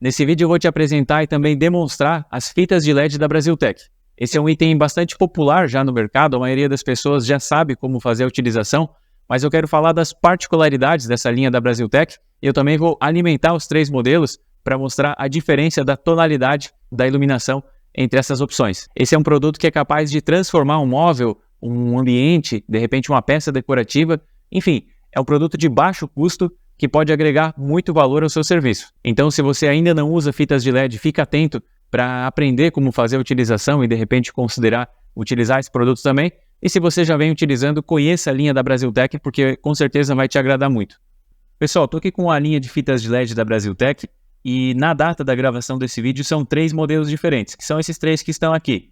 Nesse vídeo eu vou te apresentar e também demonstrar as fitas de LED da Brasiltec. Esse é um item bastante popular já no mercado, a maioria das pessoas já sabe como fazer a utilização, mas eu quero falar das particularidades dessa linha da Brasiltec e eu também vou alimentar os três modelos para mostrar a diferença da tonalidade da iluminação entre essas opções. Esse é um produto que é capaz de transformar um móvel, um ambiente, de repente uma peça decorativa, enfim, é um produto de baixo custo que pode agregar muito valor ao seu serviço. Então, se você ainda não usa fitas de LED, fica atento para aprender como fazer a utilização e de repente considerar utilizar esse produto também. E se você já vem utilizando, conheça a linha da Brasiltec, porque com certeza vai te agradar muito. Pessoal, estou aqui com a linha de fitas de LED da Brasiltec e na data da gravação desse vídeo são três modelos diferentes, que são esses três que estão aqui.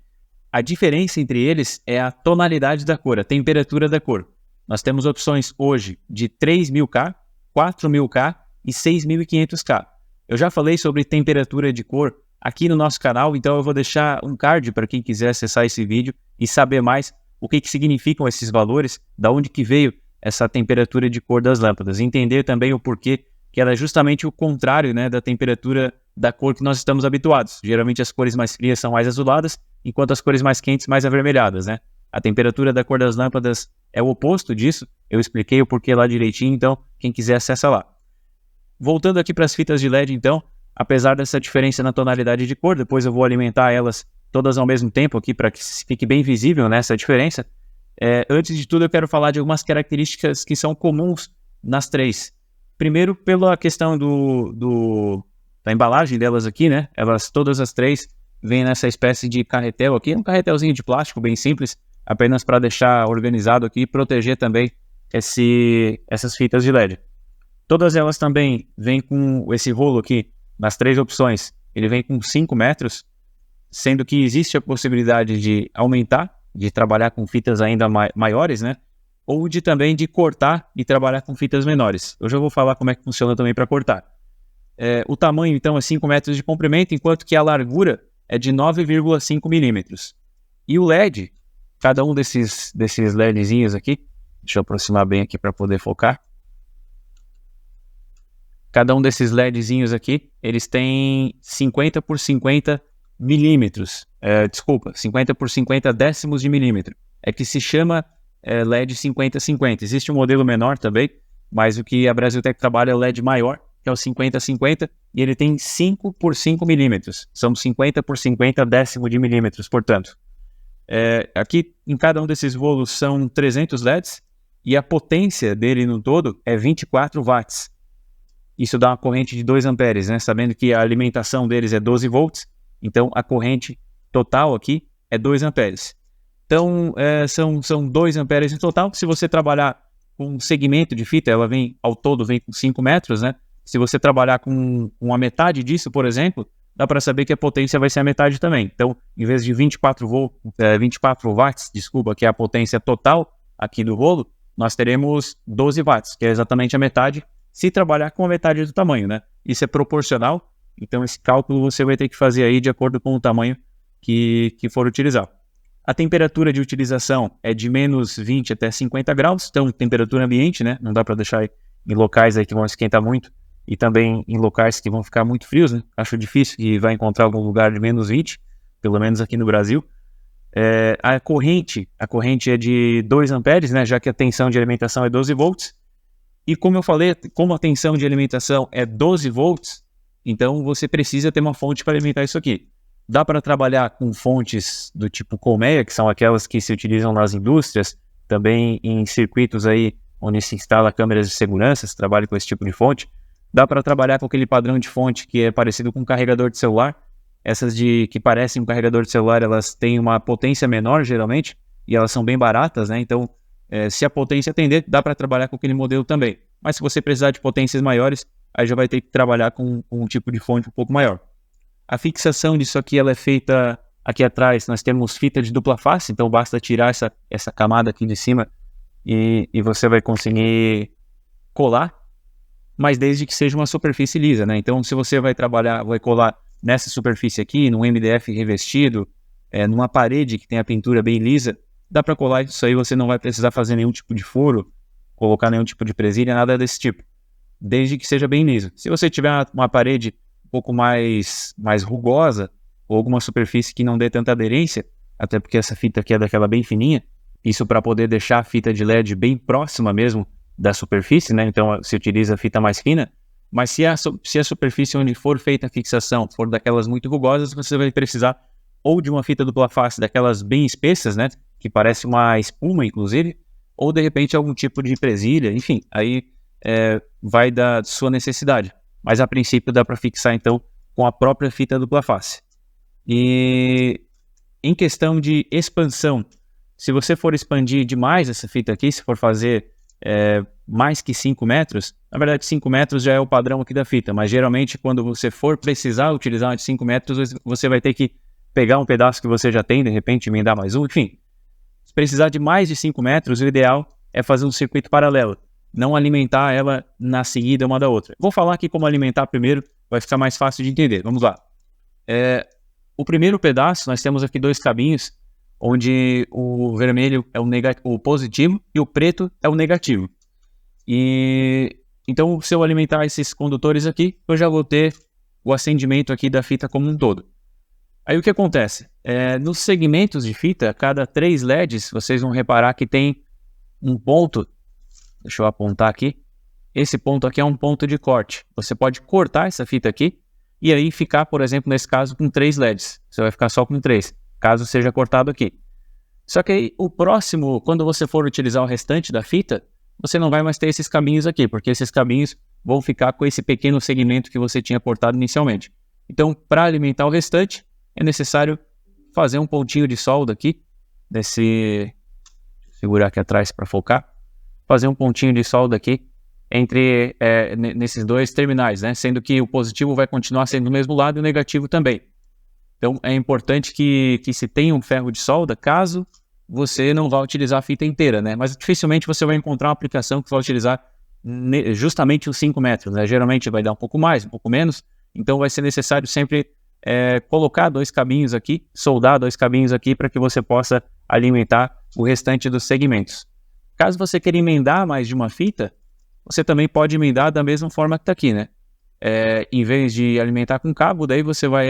A diferença entre eles é a tonalidade da cor, a temperatura da cor. Nós temos opções hoje de 3000K, 4000K e 6500K. Eu já falei sobre temperatura de cor aqui no nosso canal, então eu vou deixar um card para quem quiser acessar esse vídeo e saber mais o que significam esses valores, da onde que veio essa temperatura de cor das lâmpadas. Entender também o porquê que ela é justamente o contrário, né, da temperatura da cor que nós estamos habituados. Geralmente as cores mais frias são mais azuladas, enquanto as cores mais quentes mais avermelhadas, né? A temperatura da cor das lâmpadas é o oposto disso. Eu expliquei o porquê lá direitinho, então quem quiser acessa lá. Voltando aqui para as fitas de LED, então, apesar dessa diferença na tonalidade de cor, depois eu vou alimentar elas todas ao mesmo tempo aqui para que fique bem visível, né, essa diferença. Antes de tudo eu quero falar de algumas características que são comuns nas três. Primeiro, pela questão da embalagem delas aqui, né? Elas, todas as três, vêm nessa espécie de carretel aqui, um carretelzinho de plástico bem simples, apenas para deixar organizado aqui e proteger também essas fitas de LED. Todas elas também vêm com esse rolo aqui, nas três opções, ele vem com 5 metros, sendo que existe a possibilidade de aumentar, de trabalhar com fitas ainda maiores, né? Ou também de cortar e trabalhar com fitas menores. Eu já vou falar como é que funciona também para cortar. O tamanho, então, é 5 metros de comprimento, enquanto que a largura é de 9,5 milímetros. E o LED, cada um desses LEDzinhos aqui, deixa eu aproximar bem aqui para poder focar. Cada um desses LEDzinhos aqui, eles têm 50 por 50 milímetros. 50 por 50 décimos de milímetro. É que se chama LED 50-50. Existe um modelo menor também, mas o que a Brasiltec trabalha é o LED maior, que é o 50-50, e ele tem 5 por 5 milímetros. São 50 por 50 décimo de milímetros, portanto. Aqui, em cada um desses rolos, são 300 LEDs, e a potência dele no todo é 24 watts. Isso dá uma corrente de 2 amperes, né? Sabendo que a alimentação deles é 12 volts, então a corrente total aqui é 2 amperes. Então, são 2 amperes em total. Se você trabalhar com um segmento de fita, ela ao todo vem com 5 metros, né? Se você trabalhar com a metade disso, por exemplo, dá para saber que a potência vai ser a metade também. Então, em vez de 24 watts, que é a potência total aqui do rolo, nós teremos 12 watts, que é exatamente a metade, se trabalhar com a metade do tamanho, né? Isso é proporcional, então esse cálculo você vai ter que fazer aí de acordo com o tamanho que for utilizar. A temperatura de utilização é de menos 20 até 50 graus, então temperatura ambiente, né? Não dá para deixar em locais aí que vão esquentar muito e também em locais que vão ficar muito frios, né? Acho difícil que vai encontrar algum lugar de menos 20, pelo menos aqui no Brasil. A corrente é de 2 amperes, né? Já que a tensão de alimentação é 12 volts. E como eu falei, como a tensão de alimentação é 12 volts, então você precisa ter uma fonte para alimentar isso aqui. Dá para trabalhar com fontes do tipo colmeia, que são aquelas que se utilizam nas indústrias, também em circuitos aí onde se instala câmeras de segurança, se trabalha com esse tipo de fonte. Dá para trabalhar com aquele padrão de fonte que é parecido com um carregador de celular. Essas que parecem um carregador de celular, elas têm uma potência menor geralmente, e elas são bem baratas, né? Então, se a potência atender, dá para trabalhar com aquele modelo também. Mas se você precisar de potências maiores, aí já vai ter que trabalhar com um tipo de fonte um pouco maior. A fixação disso aqui, ela é feita aqui atrás, nós temos fita de dupla face, então basta tirar essa camada aqui de cima e você vai conseguir colar, mas desde que seja uma superfície lisa, né? Então se você vai colar nessa superfície aqui, num MDF revestido, numa parede que tem a pintura bem lisa, dá para colar isso aí, você não vai precisar fazer nenhum tipo de furo, colocar nenhum tipo de presilha, nada desse tipo, desde que seja bem liso. Se você tiver uma parede um pouco mais rugosa, ou alguma superfície que não dê tanta aderência, até porque essa fita aqui é daquela bem fininha, isso para poder deixar a fita de LED bem próxima mesmo da superfície, né? Então se utiliza a fita mais fina, mas se a superfície onde for feita a fixação for daquelas muito rugosas, você vai precisar ou de uma fita dupla face daquelas bem espessas, né? Que parece uma espuma, inclusive, ou de repente algum tipo de presilha, enfim, aí vai da sua necessidade. Mas a princípio dá para fixar então com a própria fita dupla face. E em questão de expansão, se você for expandir demais essa fita aqui, se for fazer mais que 5 metros, na verdade 5 metros já é o padrão aqui da fita, mas geralmente quando você for precisar utilizar uma de 5 metros, você vai ter que pegar um pedaço que você já tem, de repente emendar mais um, enfim. Se precisar de mais de 5 metros, o ideal é fazer um circuito paralelo, não alimentar ela na seguida uma da outra. Vou falar aqui como alimentar primeiro, vai ficar mais fácil de entender. Vamos lá. O primeiro pedaço, nós temos aqui 2 cabinhos, onde o vermelho é o positivo e o preto é o negativo. E então, se eu alimentar esses condutores aqui, eu já vou ter o acendimento aqui da fita como um todo. Aí o que acontece? Nos segmentos de fita, a cada 3 LEDs, vocês vão reparar que tem um ponto, deixa eu apontar aqui, esse ponto aqui é um ponto de corte. Você pode cortar essa fita aqui e aí ficar, por exemplo, nesse caso, com 3 LEDs. Você vai ficar só com 3, caso seja cortado aqui. Só que aí o próximo, quando você for utilizar o restante da fita, você não vai mais ter esses cabinhos aqui, porque esses cabinhos vão ficar com esse pequeno segmento que você tinha cortado inicialmente. Então, para alimentar o restante, é necessário fazer um pontinho de solda aqui, segurar aqui atrás para focar, fazer um pontinho de solda aqui entre nesses 2 terminais, né? Sendo que o positivo vai continuar sendo do mesmo lado e o negativo também. Então é importante que se tenha um ferro de solda, caso você não vá utilizar a fita inteira, né? Mas dificilmente você vai encontrar uma aplicação que vai utilizar justamente os 5 metros, né? Geralmente vai dar um pouco mais, um pouco menos, então vai ser necessário sempre colocar 2 cabinhos aqui, soldar 2 cabinhos aqui para que você possa alimentar o restante dos segmentos. Caso você queira emendar mais de uma fita, você também pode emendar da mesma forma que está aqui, né? Em vez de alimentar com cabo, daí você vai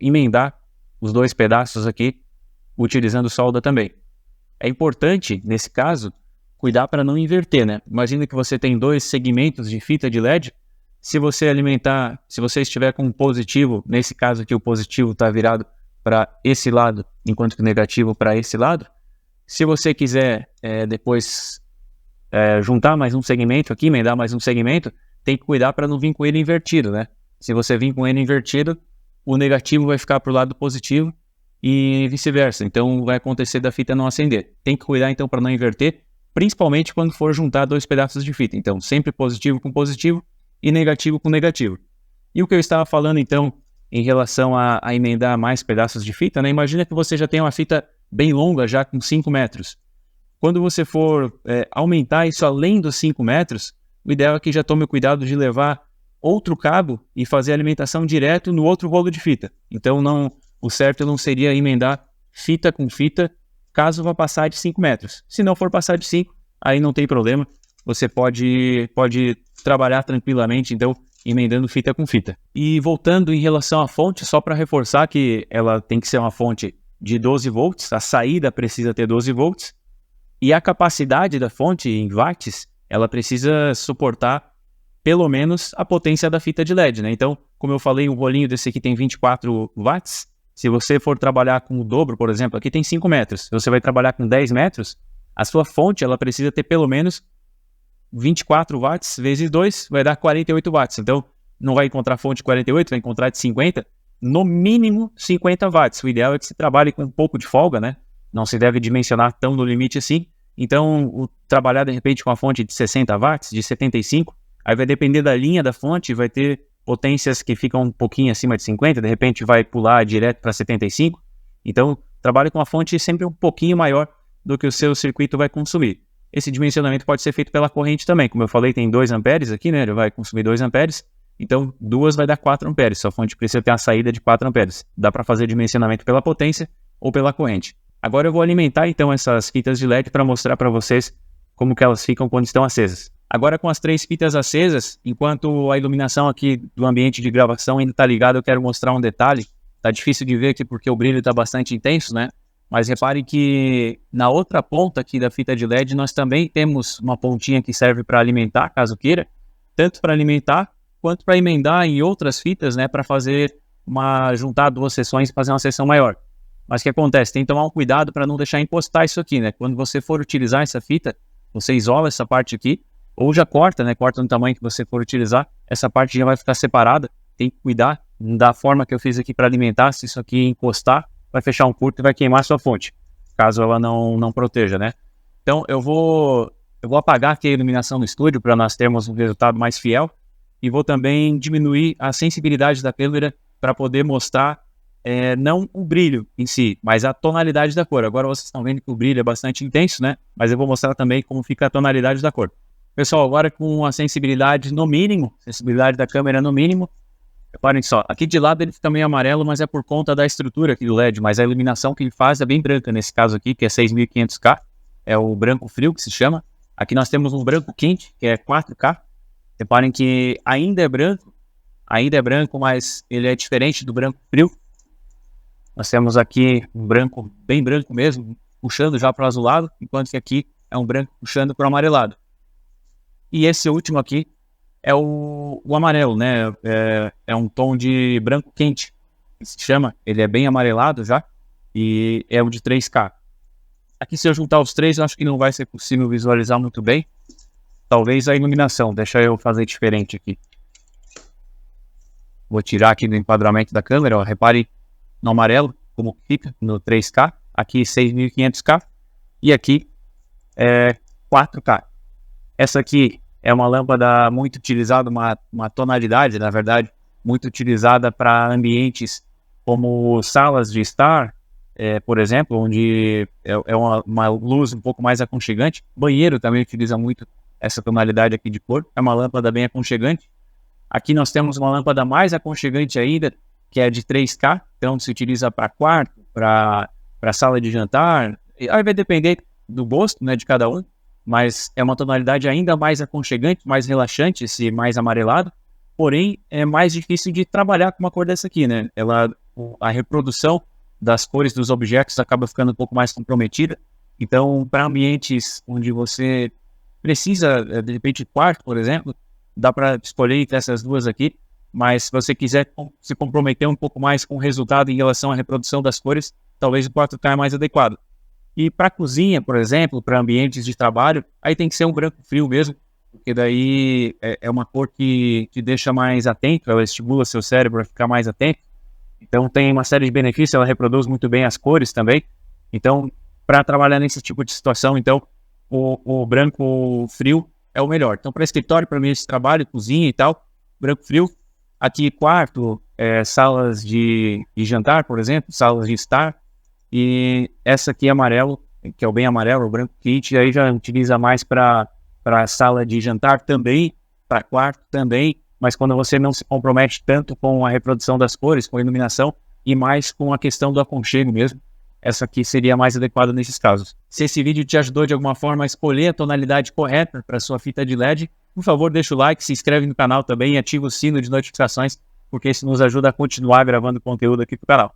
emendar os 2 pedaços aqui, utilizando solda também. É importante, nesse caso, cuidar para não inverter, né? Imagina que você tem 2 segmentos de fita de LED, se você estiver com um positivo, nesse caso aqui o positivo está virado para esse lado, enquanto que o negativo para esse lado, se você quiser depois juntar mais um segmento aqui, emendar mais um segmento, tem que cuidar para não vir com ele invertido, né? Se você vir com ele invertido, o negativo vai ficar para o lado positivo e vice-versa. Então vai acontecer da fita não acender. Tem que cuidar então para não inverter, principalmente quando for juntar 2 pedaços de fita. Então sempre positivo com positivo e negativo com negativo. E o que eu estava falando então em relação a emendar mais pedaços de fita, né? Imagina que você já tem uma fita bem longa, já com 5 metros. Quando você for aumentar isso além dos 5 metros, o ideal é que já tome o cuidado de levar outro cabo e fazer a alimentação direto no outro rolo de fita. Então o certo não seria emendar fita com fita, caso vá passar de 5 metros. Se não for passar de 5, aí não tem problema. Você pode trabalhar tranquilamente, então, emendando fita com fita. E voltando em relação à fonte, só para reforçar que ela tem que ser uma fonte de 12 volts, a saída precisa ter 12 volts, e a capacidade da fonte em watts, ela precisa suportar pelo menos a potência da fita de LED, né? Então, como eu falei, um rolinho desse aqui tem 24 watts, se você for trabalhar com o dobro, por exemplo, aqui tem 5 metros, se você vai trabalhar com 10 metros, a sua fonte ela precisa ter pelo menos 24 watts vezes 2, vai dar 48 watts. Então, não vai encontrar fonte de 48, vai encontrar de 50, no mínimo 50 watts. O ideal é que você trabalhe com um pouco de folga, né? Não se deve dimensionar tão no limite assim. Então, trabalhar de repente com a fonte de 60 watts, de 75, aí vai depender da linha da fonte, vai ter potências que ficam um pouquinho acima de 50, de repente vai pular direto para 75. Então, trabalhe com a fonte sempre um pouquinho maior do que o seu circuito vai consumir. Esse dimensionamento pode ser feito pela corrente também. Como eu falei, tem 2 amperes aqui, né? Ele vai consumir 2 amperes. Então, 2 vai dar 4 amperes. Sua fonte precisa ter uma saída de 4 amperes. Dá para fazer dimensionamento pela potência ou pela corrente. Agora eu vou alimentar, então, essas fitas de LED para mostrar para vocês como que elas ficam quando estão acesas. Agora com as 3 fitas acesas, enquanto a iluminação aqui do ambiente de gravação ainda está ligada, eu quero mostrar um detalhe. Tá difícil de ver aqui porque o brilho está bastante intenso, né? Mas repare que na outra ponta aqui da fita de LED nós também temos uma pontinha que serve para alimentar, caso queira, tanto para alimentar quanto para emendar em outras fitas, né? Para juntar 2 seções e fazer uma seção maior. Mas o que acontece? Tem que tomar um cuidado para não deixar encostar isso aqui, né? Quando você for utilizar essa fita, você isola essa parte aqui, ou já corta, né? Corta no tamanho que você for utilizar, essa parte já vai ficar separada. Tem que cuidar da forma que eu fiz aqui para alimentar. Se isso aqui encostar, vai fechar um curto e vai queimar a sua fonte, caso ela não proteja, né? Então eu vou apagar aqui a iluminação do estúdio para nós termos um resultado mais fiel, e vou também diminuir a sensibilidade da câmera para poder mostrar não o brilho em si, mas a tonalidade da cor. Agora vocês estão vendo que o brilho é bastante intenso, né? Mas eu vou mostrar também como fica a tonalidade da cor. Pessoal, agora com a sensibilidade no mínimo, sensibilidade da câmera no mínimo, reparem só, aqui de lado ele fica meio amarelo, mas é por conta da estrutura aqui do LED, mas a iluminação que ele faz é bem branca nesse caso aqui, que é 6500K, é o branco frio que se chama. Aqui nós temos um branco quente, que é 4K. Reparem que ainda é branco, mas ele é diferente do branco frio. Nós temos aqui um branco, bem branco mesmo, puxando já para o azulado, enquanto que aqui é um branco puxando para o amarelado. E esse último aqui é o amarelo, né? É um tom de branco quente, que se chama. Ele é bem amarelado já, e é o de 3K. Aqui, se eu juntar os 3, eu acho que não vai ser possível visualizar muito bem. Talvez a iluminação, deixa eu fazer diferente aqui. Vou tirar aqui do enquadramento da câmera, ó. Repare no amarelo, como fica no 3K. Aqui 6500K e aqui 4K. Essa aqui é uma lâmpada muito utilizada, uma tonalidade, na verdade, muito utilizada para ambientes como salas de estar, por exemplo, onde é uma luz um pouco mais aconchegante. Banheiro também utiliza muito essa tonalidade aqui de cor. É uma lâmpada bem aconchegante. Aqui nós temos uma lâmpada mais aconchegante ainda, que é de 3K, então se utiliza para quarto, para sala de jantar. Aí vai depender do gosto, né, de cada um, mas é uma tonalidade ainda mais aconchegante, mais relaxante, esse mais amarelado, porém é mais difícil de trabalhar com uma cor dessa aqui, né? A reprodução das cores dos objetos acaba ficando um pouco mais comprometida. Então, para ambientes onde você precisa, de repente, quarto, por exemplo, dá para escolher entre essas duas aqui, mas se você quiser se comprometer um pouco mais com o resultado em relação à reprodução das cores, talvez o 4K é mais adequado. E para cozinha, por exemplo, para ambientes de trabalho, aí tem que ser um branco frio mesmo, porque daí é uma cor que te deixa mais atento, ela estimula seu cérebro a ficar mais atento. Então tem uma série de benefícios, ela reproduz muito bem as cores também. Então, para trabalhar nesse tipo de situação, então, o branco frio é o melhor. Então, para escritório, para ambiente de trabalho, cozinha e tal, branco frio. Aqui, quarto, salas de jantar, por exemplo, salas de estar. E essa aqui é amarelo, que é o bem amarelo, o branco quente, aí já utiliza mais para sala de jantar também, para quarto também, mas quando você não se compromete tanto com a reprodução das cores, com a iluminação, e mais com a questão do aconchego mesmo, essa aqui seria mais adequada nesses casos. Se esse vídeo te ajudou de alguma forma a escolher a tonalidade correta para sua fita de LED, por favor, deixa o like, se inscreve no canal também e ativa o sino de notificações, porque isso nos ajuda a continuar gravando conteúdo aqui para o canal.